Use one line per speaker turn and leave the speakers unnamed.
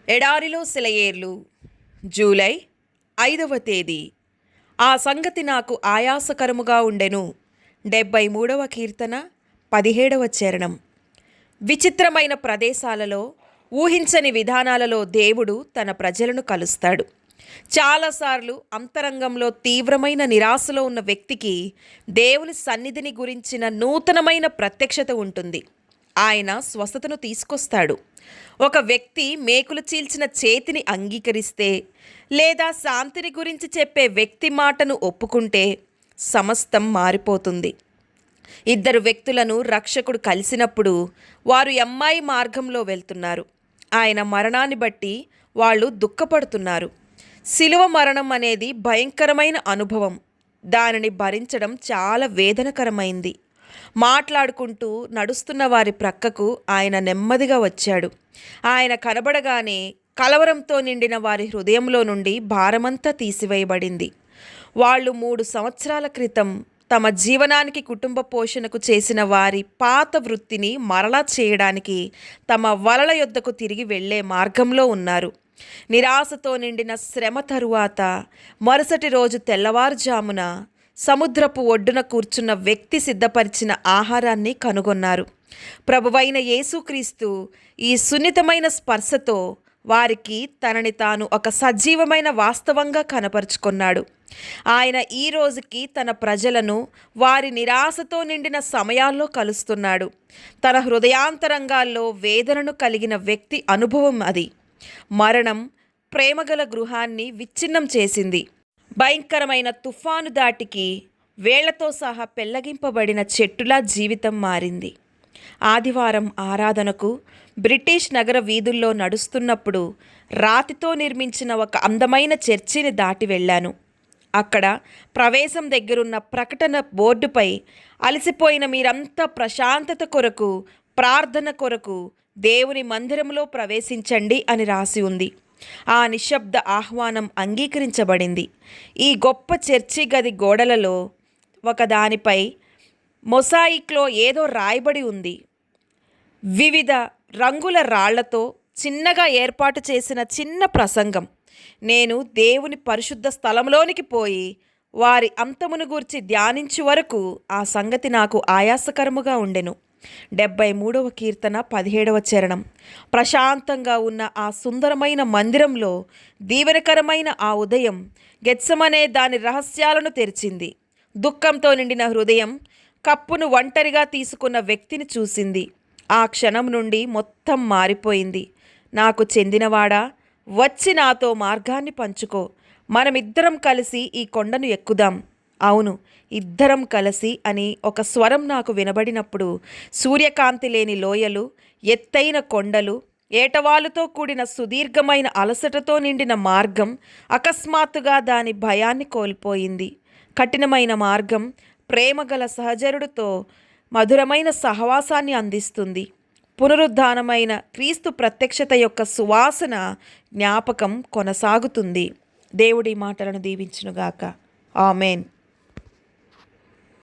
ఎడారిలో సెలయేర్లు జూలై 5వ తేదీ. ఆ సంగతి నాకు ఆయాసకరముగా ఉండెను. 73వ కీర్తన 17వ చరణం. విచిత్రమైన ప్రదేశాలలో, ఊహించని విధానాలలో దేవుడు తన ప్రజలను కలుస్తాడు. చాలాసార్లు అంతరంగంలో తీవ్రమైన నిరాశలో ఉన్న వ్యక్తికి దేవుని సన్నిధిని గురించిన నూతనమైన ప్రత్యక్షత ఉంటుంది. ఆయన స్వస్థతను తీసుకొస్తాడు. ఒక వ్యక్తి మేకులు చీల్చిన చేతిని అంగీకరిస్తే, లేదా శాంతిని గురించి చెప్పే వ్యక్తి మాటను ఒప్పుకుంటే సమస్తం మారిపోతుంది. ఇద్దరు వ్యక్తులను రక్షకుడు కలిసినప్పుడు వారు ఎమ్మాయి మార్గంలో వెళ్తున్నారు. ఆయన మరణాన్ని బట్టి వాళ్ళు దుఃఖపడుతున్నారు. శిలువ మరణం అనేది భయంకరమైన అనుభవం. దానిని భరించడం చాలా వేదనకరమైంది. మాట్లాడుకుంటూ నడుస్తున్న వారి ప్రక్కకు ఆయన నెమ్మదిగా వచ్చాడు. ఆయన కనబడగానే కలవరంతో నిండిన వారి హృదయంలో నుండి భారమంతా తీసివేయబడింది. వాళ్ళు 3 సంవత్సరాల క్రితం తమ జీవనానికి, కుటుంబ పోషణకు చేసిన వారి పాత వృత్తిని మరలా చేయడానికి తమ వలల యొద్దకు తిరిగి వెళ్ళే మార్గంలో ఉన్నారు. నిరాశతో నిండిన శ్రమ తరువాత మరుసటి రోజు తెల్లవారుజామున సముద్రపు ఒడ్డున కూర్చున్న వ్యక్తి సిద్ధపరిచిన ఆహారాన్ని కనుగొన్నారు. ప్రభువైన యేసుక్రీస్తు ఈ సున్నితమైన స్పర్శతో వారికి తనని తాను ఒక సజీవమైన వాస్తవంగా కనపరుచుకున్నాడు. ఆయన ఈ రోజుకి తన ప్రజలను వారి నిరాశతో నిండిన సమయాల్లో కలుస్తున్నాడు. తన హృదయాంతరంగాల్లో వేదనను కలిగిన వ్యక్తి అనుభవం అది. మరణం ప్రేమగల గృహాన్ని విచ్ఛిన్నం చేసింది. భయంకరమైన తుఫాను దాటికి వేళ్లతో సహా పెళ్లగింపబడిన చెట్టులా జీవితం మారింది. ఆదివారం ఆరాధనకు బ్రిటిష్ నగర వీధుల్లో నడుస్తున్నప్పుడు రాతితో నిర్మించిన ఒక అందమైన చర్చిని దాటి వెళ్ళాను. అక్కడ ప్రవేశం దగ్గరున్న ప్రకటన బోర్డుపై అలసిపోయిన మీరంతా ప్రశాంతత కొరకు, ప్రార్థన కొరకు దేవుని మందిరంలో ప్రవేశించండి అని రాసి ఉంది. ఆ నిశ్శబ్ద ఆహ్వానం అంగీకరించబడింది. ఈ గొప్ప చర్చి గది గోడలలో ఒకదానిపై మొసాయిక్లో ఏదో రాయబడి ఉంది. వివిధ రంగుల రాళ్లతో చిన్నగా ఏర్పాటు చేసిన చిన్న ప్రసంగం. నేను దేవుని పరిశుద్ధ స్థలంలోనికి పోయి వారి అంతమును గూర్చి ధ్యానించు వరకు ఆ సంగతి నాకు ఆయాసకరముగా ఉండెను. 73వ కీర్తన 17వ చరణం. ప్రశాంతంగా ఉన్న ఆ సుందరమైన మందిరంలో దీవెనకరమైన ఆ ఉదయం గెత్సెమనే దాని రహస్యాలను తెరిచింది. దుఃఖంతో నిండిన హృదయం కప్పును ఒంటరిగా తీసుకున్న వ్యక్తిని చూసింది. ఆ క్షణం నుండి మొత్తం మారిపోయింది. నాకు చెందినవాడా, వచ్చి నాతో మార్గాన్ని పంచుకో. మనమిద్దరం కలిసి ఈ కొండను ఎక్కుదాం. అవును, ఇద్దరం కలిసి అని ఒక స్వరం నాకు వినబడినప్పుడు సూర్యకాంతి లేని లోయలు, ఎత్తైన కొండలు, ఏటవాలుతో కూడిన సుదీర్ఘమైన అలసటతో నిండిన మార్గం అకస్మాత్తుగా దాని భయాన్ని కోల్పోయింది. కఠినమైన మార్గం ప్రేమగల సహచరుడితో మధురమైన సహవాసాన్ని అందిస్తుంది. పునరుద్ధానమైన క్రీస్తు ప్రత్యక్షత యొక్క సువాసన జ్ఞాపకం కొనసాగుతుంది. దేవుడి మాటలను దీవించునుగాక. ఆమెన్.